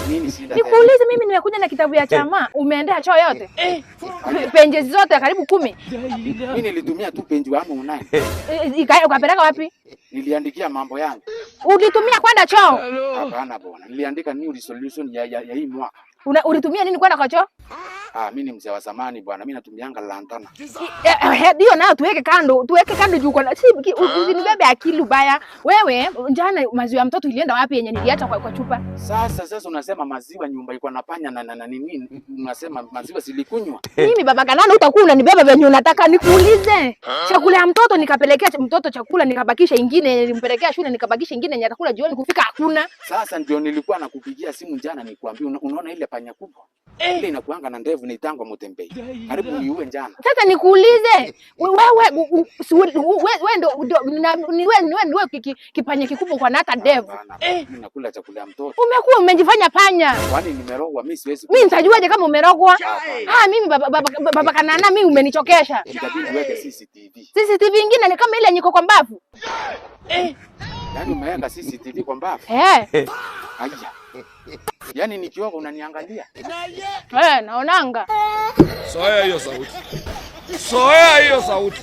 Nini shida? Nikuulize mimi nimekuja na kitabu ya chama. Umeendea choo yote? Penje zote karibu 10. Mimi nilitumia tu penji wangu unani. Ukapeleka wapi? Niliandikia mambo yangu. Ulitumia kwenda choo? Hapana bwana. Niliandika new resolution ya hii mwaka. Ulitumia nini kwenda kwa choo? Mimi ni mzee wa zamani bwana. Mimi natumianga lantana. Ndio nayo tuweke kando juu kwa usinibebe akili baya. Wewe jana maziwa ya mtoto ilienda wapi yenye niliacha kwa chupa? Sasa unasema maziwa nyumba iko na panya na nini? Unasema maziwa silikunywa. Mimi baba Kanana utakuwa unanibeba venye unataka. Nikuulize. Chakula ya mtoto nikapelekea mtoto chakula nikabakisha ingine nilimpelekea shule nikabakisha ingine yenye atakula jioni kufika hakuna. Sasa ndio nilikuwa nakupigia simu jana nikwambia unaona ile panya kubwa. Ile inakuanga na ndevu inaitangwa mutembei. Karibu niue njana. Sasa nikuulize, wewe ndio kipanya kikubwa kwa hata ndevu. Mimi nakula chakula ya mtoto. Umekuwa umejifanya panya. Kwani nimerogwa? Mimi siwezi. Mimi nitajuaje kama umerogwa? Mimi baba Kanana mimi umenichokesha. Itabidi uweke CCTV. CCTV ingine ni kama ile yenye iko kwa mbavu. Yaani umeweka CCTV kwa mbavu? Aya. Yaani nikioga unaniangalia? Naonanga. Soea hiyo sauti.